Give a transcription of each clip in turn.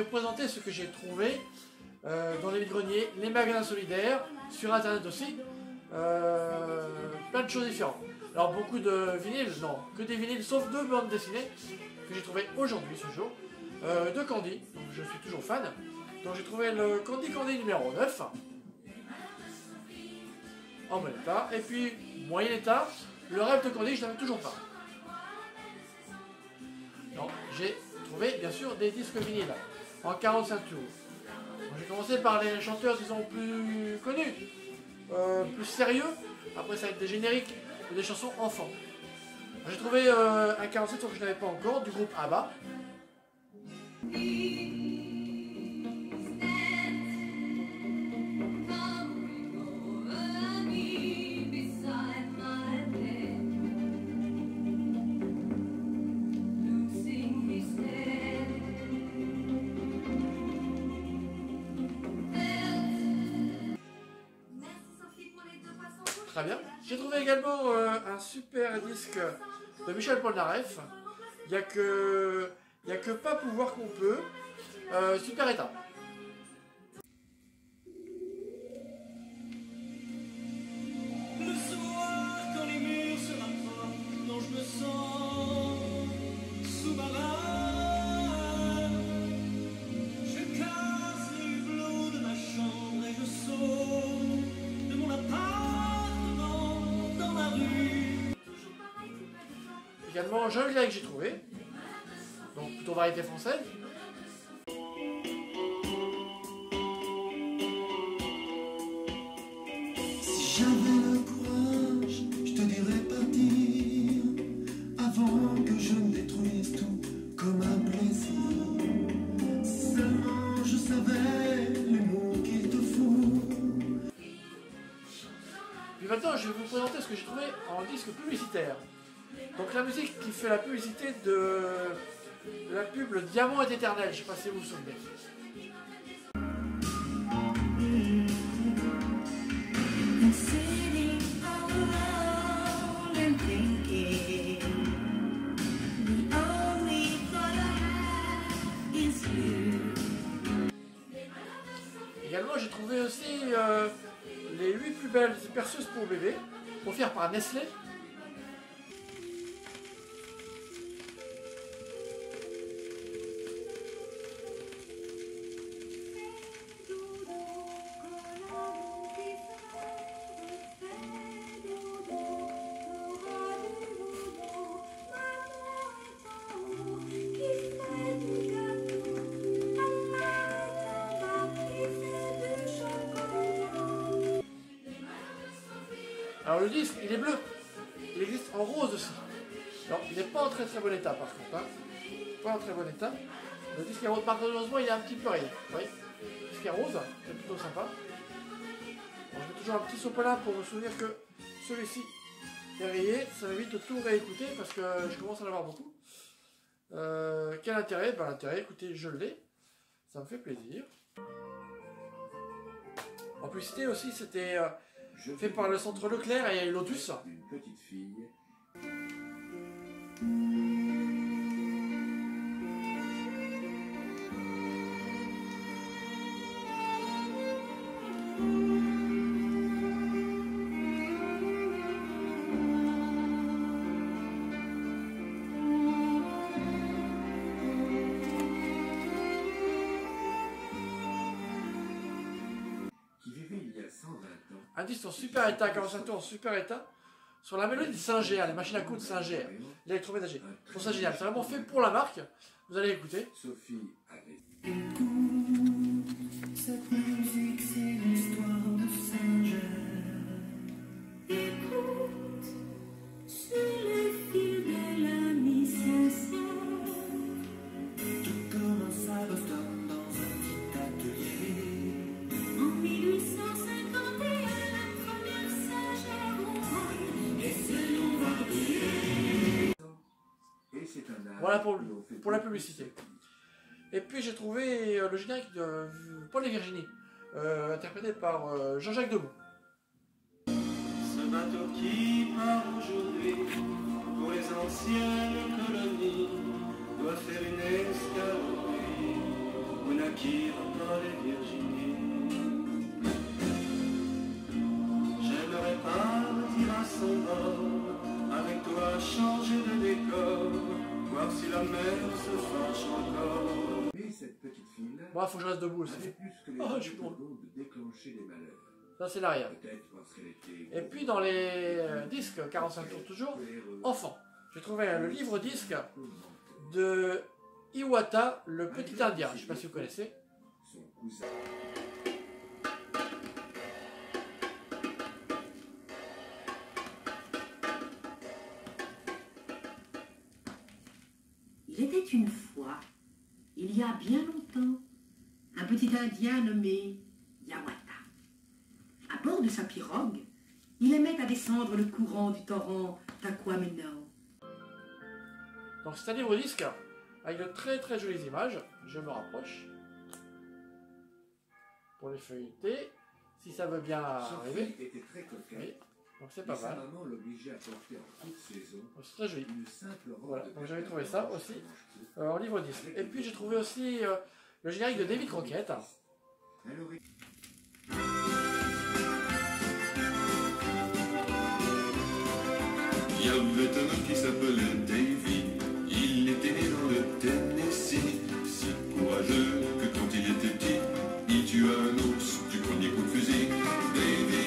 présenter ce que j'ai trouvé dans les greniers, les magasins solidaires, sur internet aussi. Plein de choses différentes. Alors beaucoup de vinyles, non, que des vinyles, sauf 2 bandes dessinées que j'ai trouvé aujourd'hui, ce jour, de Candy, donc je suis toujours fan. Donc j'ai trouvé le Candy numéro 9, en bon état, et puis moyen état, le rêve de Candy, je n'avais toujours pas. Donc j'ai trouvé bien sûr des disques vinyles en 45 tours. J'ai commencé par les chanteurs disons plus connus, plus sérieux, après ça va être des génériques ou des chansons enfants. J'ai trouvé un 47 tours que je n'avais pas encore, du groupe ABBA. Très bien. J'ai trouvé également un super disque de Michel Polnareff. Il n'y a que pas pouvoir qu'on peut. Super état. Le soir, quand les murs se rapprochent, dont je me sens sous-marin, je casse les hublots de ma chambre et je saute de mon appartement dans la rue. Également Jean Grey que j'ai trouvé. Donc plutôt variété française. Si j'avais le courage, je te dirais partir avant que je ne détruise tout comme un plaisir. Seulement je savais les mots qu'il te faut. Puis maintenant je vais vous présenter ce que j'ai trouvé en disque publicitaire. Donc la musique qui fait la publicité de la pub Le Diamant est éternel, je ne sais pas si vous vous souvenez. Également j'ai trouvé aussi les 8 plus belles perceuses pour bébé, offertes par Nestlé. Alors le disque, il est bleu. Il existe en rose aussi. Alors il n'est pas en très bon état par contre. Hein. Pas en très bon état. Le disque est rose, malheureusement il est un petit peu rayé. Vous voyez, le disque est rose, c'est plutôt sympa. Bon, je mets toujours un petit sopalin pour me souvenir que celui-ci est rayé. Ça m'évite de tout réécouter parce que je commence à en avoir beaucoup. Quel intérêt? Ben, l'intérêt, écoutez, je l'ai. Ça me fait plaisir. En publicité aussi, c'était fait par le centre Leclerc et Lotus. Une petite fille. Un disque en super état, 45 tours en super état, sur la mélodie de Singer, les machines à coudre Singer, l'électroménager. Je trouve ça génial, c'est vraiment fait pour la marque. Vous allez écouter. Sophie avait... Cette musique, c'est l'histoire de Singer. Écoute, sur les fils de l'ami sincère. Tout commence à Boston dans un petit atelier. En 1851, la première Singer ronronne. Et c'est non Et c'est un art. Voilà pour la publicité. Et puis j'ai trouvé le générique de Paul et Virginie, interprété par Jean-Jacques Debout. Ce bateau qui part aujourd'hui pour les anciennes colonies doit faire une escale au pays où naquirent pas les virginies. J'aimerais partir à son bord, avec toi changer de décor, voir si la mer se fâche encore. Mais cette petite fille-là Bon, faut que je reste debout aussi. avait plus que les Oh, autres je suis bon. dons de déclencher les malheurs. Ça, c'est l'arrière. Peut-être parce qu'elle était... Et puis, dans les disques, 45 tours toujours, enfant, j'ai trouvé le livre-disque de Iwata, le petit indien. Je ne sais pas si vous connaissez. Son cousin. Il était une fois, il y a bien longtemps, un petit Indien nommé Yawata. À bord de sa pirogue, il aimait à descendre le courant du torrent Taquamenao. Donc, c'est un livre-disque avec de très très jolies images. Je me rapproche pour les feuilleter, si ça veut bien arriver. Sophie était très coquette. Oui. Donc, c'est Mais pas sa mal. maman l'obligeait à porter en toute saison Donc, c'est très joli. une simple robe Voilà, de donc j'avais pêcheur trouvé ça blanche aussi. à manches En livre-disque. Et puis, j'ai trouvé aussi le générique de David Crockett. Elle aurait... Il y avait un homme qui s'appelait Davy, il était né dans le Tennessee, si courageux que quand il était petit, il tua un ours du premier coup de fusil. Davy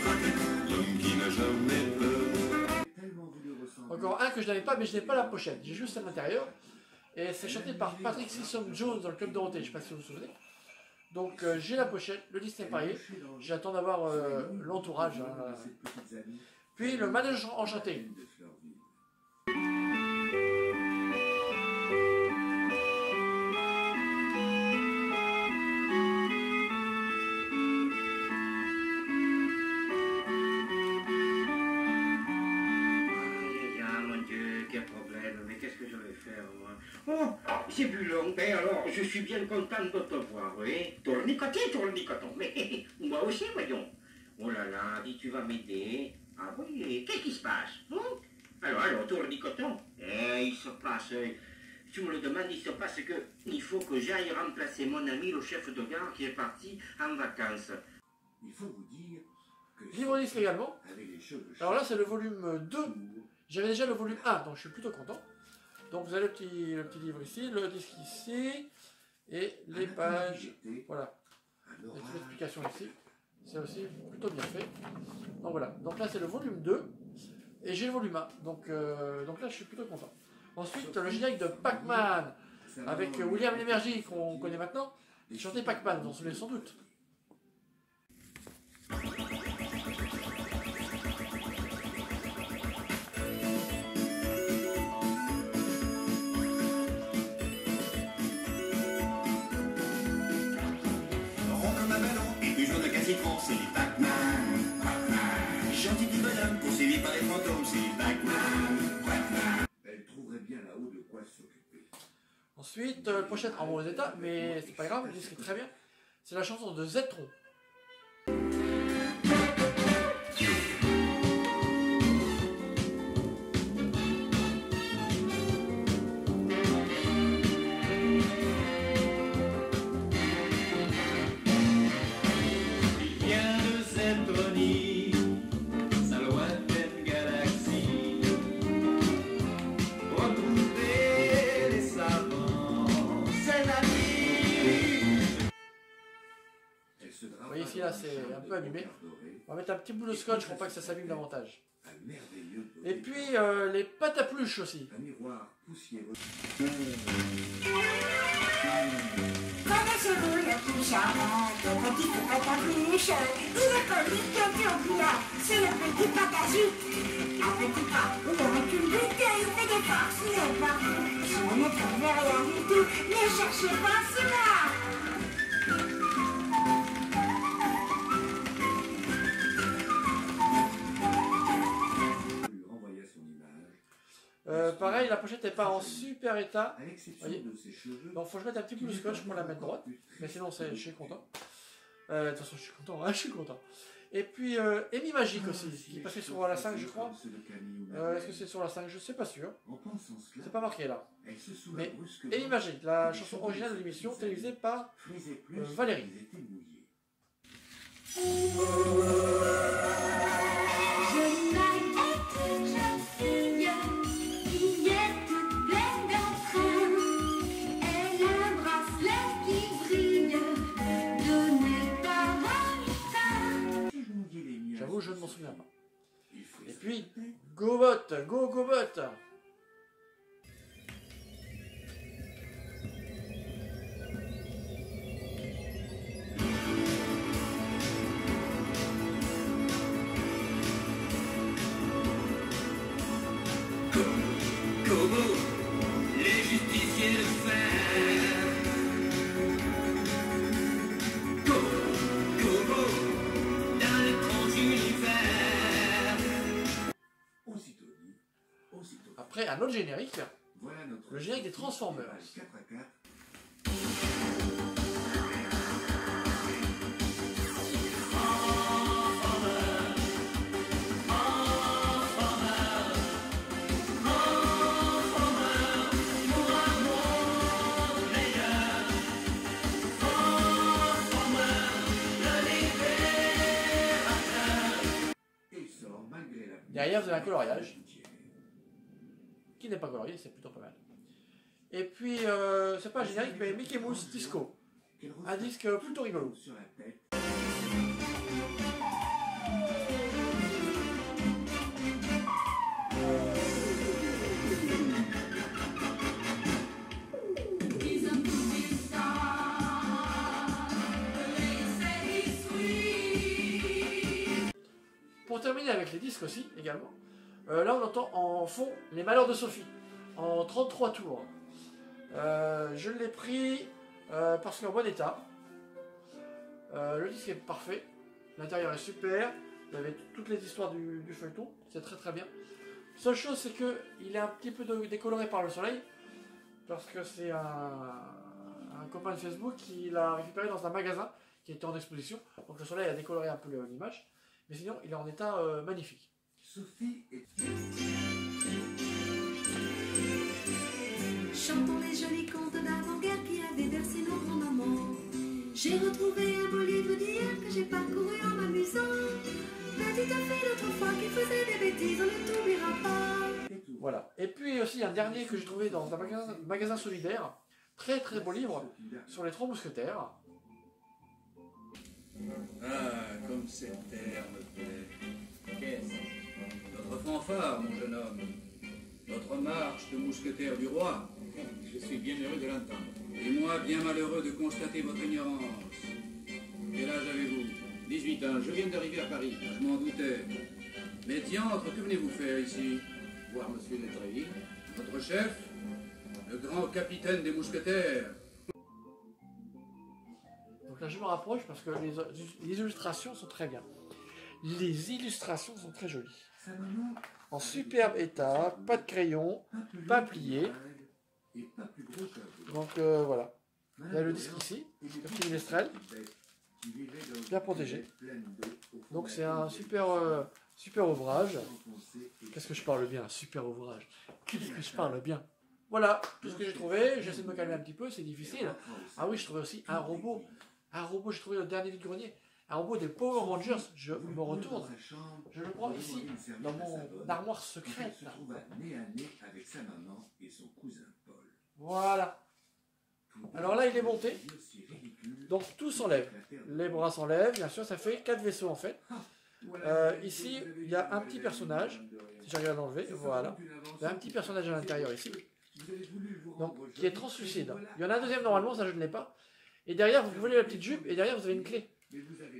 Crockett, l'homme qui n'a jamais peur. tellement voulu ressembler... Encore un que je n'avais pas, mais je n'ai pas la pochette. J'ai juste à l'intérieur. Et c'est chanté par Patrick Sisson Jones dans le Club Dorothée. Je ne sais pas si vous vous souvenez. Donc j'ai la pochette, le disque est pareil. J'attends d'avoir l'entourage. Hein. Puis le manège enchanté. Mon Dieu, quel problème, mais qu'est-ce que je vais faire, moi? Oh, c'est plus long, ben alors, je suis bien content de te voir, oui. Tournicoton, mais moi aussi, voyons. Oh là là, dis, tu vas m'aider. Ah oui, qu'est-ce qui se passe, hein? Alors, tournicoton. Il se passe, tu me le demandes, il se passe que il faut que j'aille remplacer mon ami, le chef de gare, qui est parti en vacances. Il faut vous dire que... Livre-disque également. avec les cheveux Alors là, c'est le volume 2. chauds, J'avais déjà le volume 1, donc je suis plutôt content. Donc vous avez le petit livre ici, le disque ici, et les pages. Voilà, un et toute orage. l'explication ici. C'est aussi plutôt bien fait. Donc voilà, donc là c'est le volume 2, et j'ai le volume 1. Donc là je suis plutôt content. Ensuite, le générique de Pac-Man, avec William Lémergie, qu'on connaît maintenant. Il chantait Pac-Man, vous en souvenez sans doute. Rond comme un ballon et plus jaune qu'un citron, c'est les Pac-Man. Gentil petit bonhomme poursuivi par les fantômes, c'est les Pac-Man. Elle trouverait bien là-haut de quoi s'occuper. Ensuite, pochette en mauvais état, mais c'est pas grave, le disque est très bien. C'est la chanson de Zetron. Il vient de Zetonie, sa lointaine galaxie, retrouver les savants, c'est la vie. Elle se drapa Vous voyez ici, là, c'est un peu abîmé. On va mettre un petit bout de scotch pour pas que ça s'abîme davantage. un merveilleux Et body puis les pâtes à pluche aussi. un miroir poussiéreux. Connaissez-vous le plus charmant des petits pâtes à pluche? Il est connu comme turbulent, c'est le petit pâte à jute. Un petit pas, il aurait une bouteille, il fait des forces, il est partout. Si vous ne trouvez rien du tout, ne cherchez pas, c'est moi. Lui renvoya son image. Pareil, la pochette n'est pas en super état. À l'exception Voyez. de ses cheveux. Donc faut que je mette un petit bout de scotch pour la mettre droite. Mais sinon, je suis content. De toute façon, je suis content, hein, je suis content. Et puis, Amy Magique aussi, qui est passé sur la 5, je crois. Est-ce que c'est sur la 5? Je ne sais pas sûr. C'est pas marqué là. Mais Amy Magique, la chanson originale de l'émission, télévisée par Valérie. J'avoue, je ne m'en souviens pas. Et puis, GoBot, GoBot. Gobo, les justiciers de fer. Gobo, dans l'étrange univers. Après, un autre générique, Voilà le générique des Transformers. 4x4. Derrière, vous avez un coloriage, qui n'est pas colorié, c'est plutôt pas mal. Et puis, c'est pas un générique, mais Mickey Mouse Disco. Un disque plutôt rigolo. Pour terminer avec les disques aussi, également, là on entend en fond Les Malheurs de Sophie, en 33 tours. Je l'ai pris parce qu'il est en bon état. Le disque est parfait, l'intérieur est super, il y avait toutes les histoires du feuilleton, c'est très très bien. Seule chose, c'est qu'il est un petit peu décoloré par le soleil, parce que c'est un copain de Facebook qui l'a récupéré dans un magasin qui était en exposition, donc le soleil a décoloré un peu l'image. Mais sinon, il est en état magnifique. Sophie est... Chantons les jolis contes d'avant-guerre qui avaient bercé nos grands-mamans. J'ai retrouvé un beau livre d'hier que j'ai parcouru en m'amusant. Petite fille d'autrefois qui faisait des bêtises, on ne t'oubliera pas. Voilà. Et puis aussi un dernier que j'ai trouvé dans un magasin solidaire. Très très beau livre sur les 3 mousquetaires. Ah, comme cette terre me plaît. Qu'est-ce? Notre fanfare, mon jeune homme. Notre marche de mousquetaires du roi. Je suis bien heureux de l'entendre. Et moi, bien malheureux de constater votre ignorance. Quel âge avez-vous? 18 ans. Je viens d'arriver à Paris. Je m'en doutais. Mais diantre, que venez-vous faire ici? Voir monsieur de Tréville, notre chef, le grand capitaine des mousquetaires. Donc là je me rapproche parce que les illustrations sont très bien. Les illustrations sont très jolies. En superbe état, pas de crayon, pas plié. Donc voilà. Il y a le disque ici, le petit Ménestrel, bien protégé. Donc c'est un super ouvrage. Qu'est-ce que je parle bien, super ouvrage. Qu'est-ce que je parle bien. Voilà, tout ce que j'ai trouvé. J'essaie de me calmer un petit peu, c'est difficile. Ah oui, je trouvais aussi un robot. Un robot, j'ai trouvé le dernier du grenier. Un robot des Power Rangers. Je me retourne. Je le prends ici, dans mon armoire secrète. Voilà. Alors là, il est monté. Donc tout s'enlève. Les bras s'enlèvent, bien sûr, ça fait 4 vaisseaux en fait. Ici, il y a un petit personnage. Si j'arrive à l'enlever, voilà. Il y a un petit personnage à l'intérieur ici. Donc, qui est translucide. Il y en a un deuxième normalement, ça je ne l'ai pas. Et derrière, vous voulez la petite jupe, et derrière, vous avez une clé.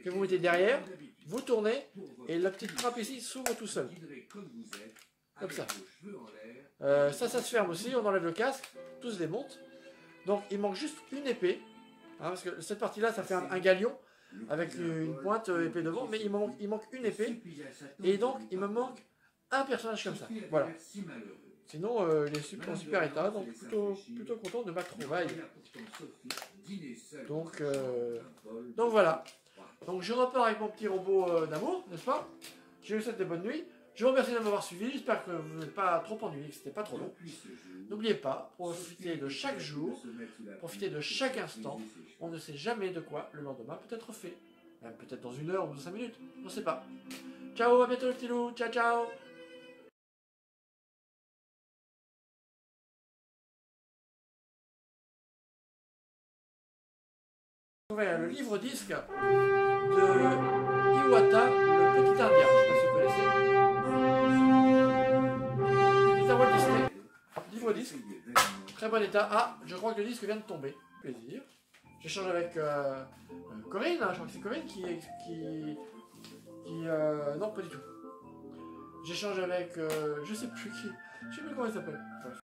Que vous mettez derrière, vous tournez, et la petite trappe ici s'ouvre tout seul. Comme ça. Ça se ferme aussi, on enlève le casque, tout se démonte. Donc, il manque juste une épée. Hein, parce que cette partie-là, ça fait un galion, avec une pointe épée devant, mais il manque une épée. Et donc, il me manque un personnage comme ça. Voilà. Sinon, il est en super état, donc plutôt content de ma trouvaille. Donc voilà. Donc je repars avec mon petit robot d'amour, n'est-ce pas? Je vous souhaite de bonnes nuits. Je vous remercie de m'avoir suivi. J'espère que vous n'êtes pas trop ennuyés, que c'était pas trop long. N'oubliez pas, profitez de chaque jour, profitez de chaque instant. On ne sait jamais de quoi le lendemain peut être fait. Même peut-être dans 1 heure ou dans 5 minutes. On ne sait pas. Ciao, à bientôt les petits loups. Ciao, ciao. Le livre disque de Iwata, le petit indien. Je ne sais pas si vous connaissez. C'est un Walt Disney. Livre disque. Très bon état. Ah, je crois que le disque vient de tomber. Plaisir. J'échange avec Corinne, hein, je crois que c'est Corinne qui non, pas du tout. J'échange avec je sais plus qui. Je sais plus comment il s'appelle. Bref.